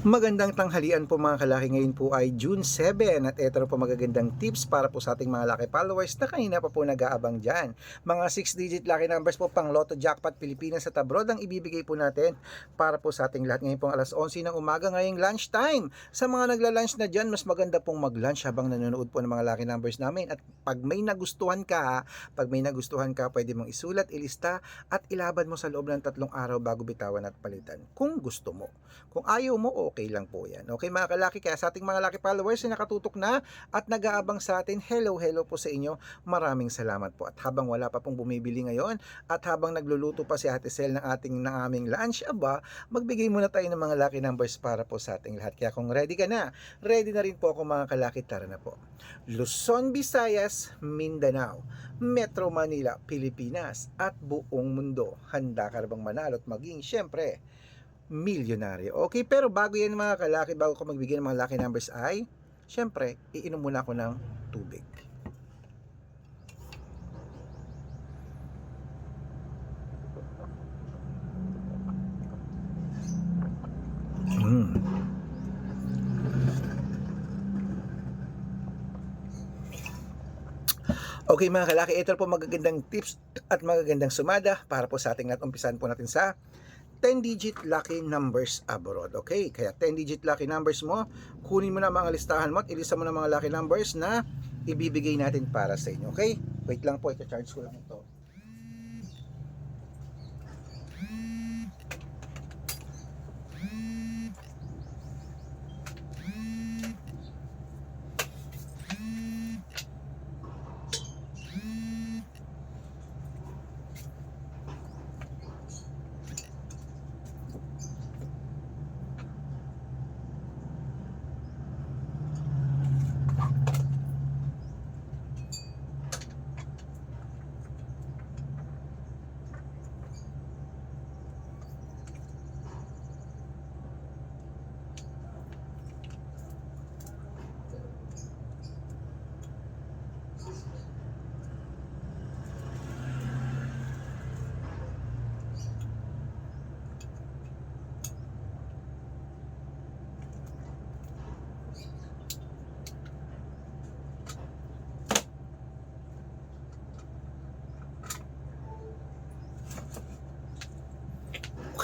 Magandang tanghalian po mga kalaki. Ngayon po ay June 7 at ito na po magagandang tips para po sa ating mga lucky followers na kanina pa po nag-aabang dyan. Mga 6-digit lucky numbers po pang Lotto Jackpot Pilipinas at abroad ang ibibigay po natin para po sa ating lahat. Ngayon pong alas 11 ng umaga ngayong lunchtime. Sa mga nagla-lunch na dyan, mas maganda pong mag-lunch habang nanonood po ng mga lucky numbers namin. At pag may nagustuhan ka, pwede mong isulat, ilista at ilaban mo sa loob ng 3 araw bago bitawan at palitan kung gusto mo. Kung ayaw mo, okay lang po yan. Okay mga kalaki, kaya sa ating mga lucky followers na nakatutok na at nag-aabang sa atin, hello po sa inyo. Maraming salamat po. At habang wala pa pong bumibili ngayon at habang nagluluto pa si Ate Sel ng aming lunch, magbigay muna tayo ng mga lucky numbers para po sa ating lahat. Kaya kung ready ka na, ready na rin po ako mga kalaki, tara na po. Luzon, Visayas, Mindanao, Metro Manila, Pilipinas at buong mundo. Handa ka na bang manalo at maging syempre milyonaryo? Okay, pero bago yan mga kalaki, bago ko magbigay ng mga lucky numbers ay, syempre, iinom muna ako ng tubig. Okay mga kalaki, ito po magagandang tips at magagandang sumada para po sa ating lahat. Umpisahan po natin sa 10-digit lucky numbers abroad. Okay, kaya 10-digit lucky numbers mo, kunin mo na mga listahan mo at ilista mo na mga lucky numbers na ibibigay natin para sa inyo. Okay, wait lang po, i-charge ko lang ito.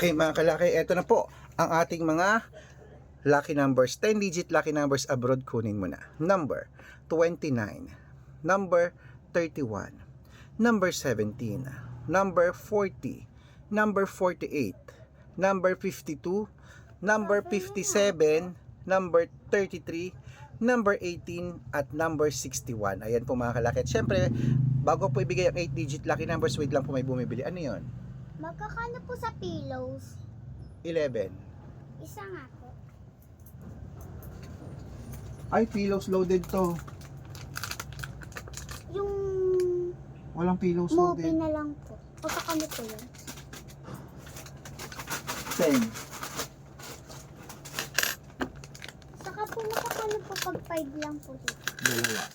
Okay mga kalaki, eto na po ang ating mga lucky numbers. 10-digit lucky numbers abroad, kunin mo na. Number 29, number 31, number 17, number 40, number 48, number 52, number 57, number 33, number 18 at number 61. Ayan po mga kalaki. At syempre, bago po ibigay ang 8-digit lucky numbers, wait lang po, may bumibili. Ano yon? Magkakano po sa pillows? 11. Isa nga po. Ay, pillows loaded to. Yung Walang pillows movie loaded. na lang po. O sa kano po yun? 10. Saka po makakano po pag 5 lang po dito. Dalawa.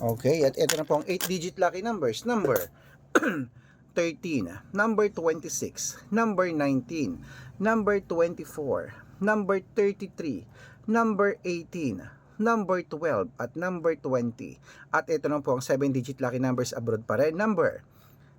Okay, at ito na po ang 8-digit lucky numbers. Number 13, number 26, number 19, number 24, number 33, number 18, number 12, at number 20. At ito na po ang 7-digit lucky numbers abroad pa rin. Number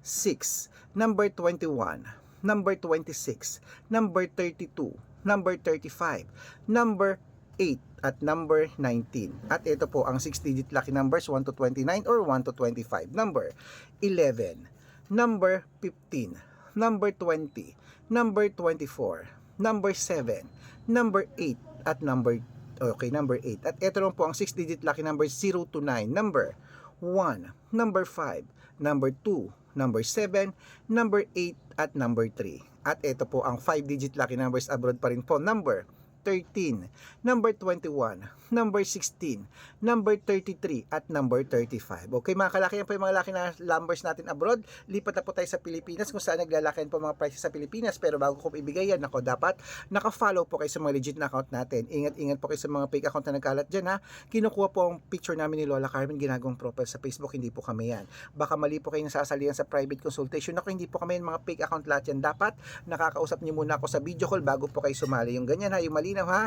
6, number 21, number 26, number 32, number 35, number 8 at number 19. At ito po ang 6-digit lucky numbers 1 to 29 or 1 to 25. Number 11, number 15, number 20, number 24, number 7, number 8 at number 8. At ito lang po ang 6-digit lucky numbers 0 to 9. Number 1, number 5, number 2, number 7, number 8 at number 3. At ito po ang 5-digit lucky numbers abroad pa rin po. Number 13, number 21, number 16, number 33, at number 35. Okay mga kalaki, yan po yung mga laki na numbers natin abroad. Lipat na po tayo sa Pilipinas kung saan naglalakihan po mga prices sa Pilipinas. Pero bago ko ibigay yan, ako dapat naka-follow po kayo sa mga legit na account natin. Ingat-ingat po kayo sa mga fake account na nagkalat dyan ha. Kinukuha po ang picture namin ni Lola Carmen, ginagawang profile sa Facebook, hindi po kami yan. Baka mali po kayo nasasalihan sa private consultation. Ako, hindi po kami yan, mga fake account lahat yan. Dapat nakakausap niyo muna ako sa video call bago po kayo sumali. Yung ganyan ha, yung malinaw ha.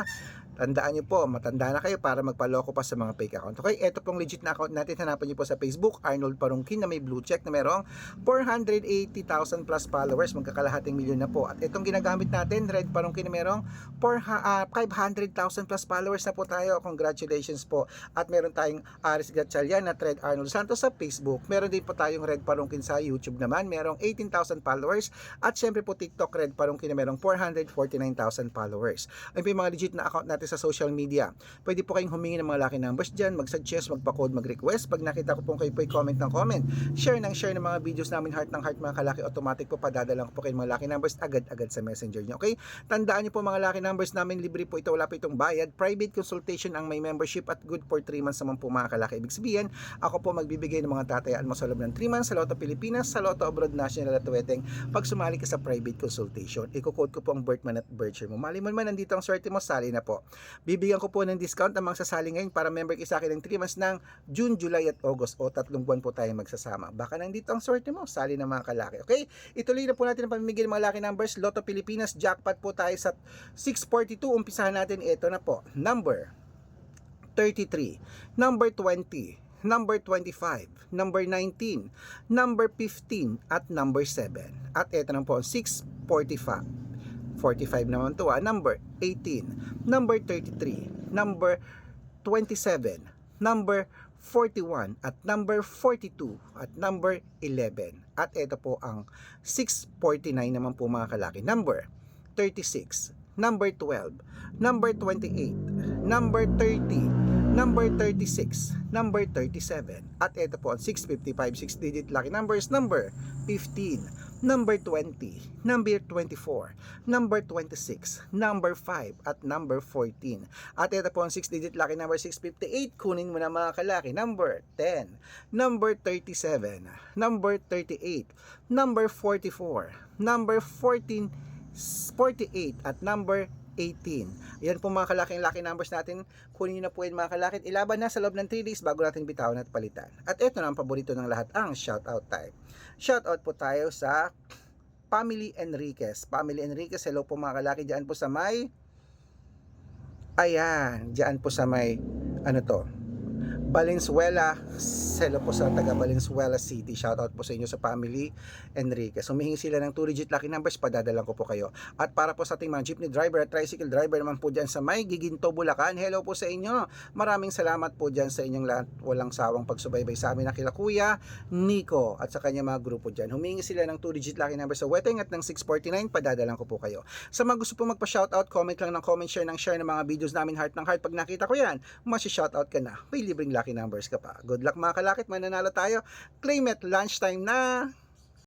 Tandaan niyo po, matanda na kayo para magpaloko pa sa mga fake account. Okay, ito pong legit na account natin. Hanapan niyo po sa Facebook, Arnold Parungkin na may blue check na merong 480,000 plus followers, magkakalahating milyon na po. At itong ginagamit natin, Red Parungkin na merong 500,000 plus followers na po tayo. Congratulations po. At meron tayong Aris Gatchalian at Red Arnold Santos sa Facebook. Meron din po tayong Red Parungkin sa YouTube naman, merong 18,000 followers. At syempre po TikTok, Red Parungkin na merong 449,000 followers. Ayun po yung mga legit na account natin sa social media. Pwede po kayong humingi ng mga lucky numbers dyan, mag-suggest, magpa-code, mag-request. Pag nakita ko po kayo po comment ng comment, share ng mga videos namin, heart ng heart mga kalaki, automatic po padadala ko po kayo mga lucky numbers agad-agad sa messenger nyo. Okay? Tandaan nyo po mga lucky numbers namin, libre po ito, wala po itong bayad. Private consultation ang may membership at good for 3 months naman po mga kalaki. Ibig sabihin, ako po magbibigay ng mga tatayaan mo sa loob ng 3 months sa Lotto Pilipinas, sa Lotto Abroad National at Tuweteng pag sumali ka sa private consultation. Iko-code ko po ang birth month at birth year mo. Mali mo naman, nandito ang swerte mo, sali na po. Bibigyan ko po ng discount ang mga sasali ngayon para member kayo sa akin ng 3 months ng June, July at August o 3 buwan po tayo magsasama. Baka nandito ang swerte mo, sali na mga kalaki. Okay? Ituloy na po natin ang pamimigay ng mga lucky numbers. Lotto Pilipinas, jackpot po tayo sa 642. Umpisahan natin, ito na po. Number 33, number 20, number 25, number 19, number 15, at number 7. At ito na po, 645. 45 naman to number 18, number 33, number 27, number 41, at number 42, at number 11. At ito po ang 649 naman po mga kalaki. Number 36, number 12, number 28, number 30, number 36, number 37. At ito po ang 655, 6-digit lucky numbers, number 15, number 20, number 24, number 26, number 5, at number 14. At ito po ang 6-digit lucky number 658. Kunin mo na mga kalaki. Number 10, number 37, number 38, number 44, number 14, 48, at number 18. Yan po mga kalaking lucky numbers natin. Kunin na po yun mga kalaki. Ilaban na sa loob ng 3 days bago natin bitawan at palitan. At ito na ang paborito ng lahat, ang shoutout time. Shoutout po tayo sa Family Enriquez. Family Enriquez, hello po mga kalaki. Diyan po sa may, ayan, diyan po sa may, ano to, Valenzuela. Hello po sa taga Valenzuela City. Shoutout po sa inyo sa Family Enriquez. Humihingi sila ng 2-digit lucky numbers, padadalan ko po kayo. At para po sa ating mga jeepney driver at tricycle driver naman po dyan sa may Giginto, Bulacan, hello po sa inyo. Maraming salamat po dyan sa inyong lahat. Walang sawang pagsubaybay sa amin na kila Kuya Nico at sa kanya mga grupo dyan. Humihingi sila ng 2-digit lucky numbers sa Weteng at ng 649, padadalan ko po kayo. Sa mga gusto po magpa-shoutout, comment lang ng comment, share ng mga videos namin, heart ng heart. Pag nakita ko yan, masi-shoutout ka na. May libreng lucky numbers ka pa. Good luck mga kalakit, mananalo tayo. Claim it, lunchtime na.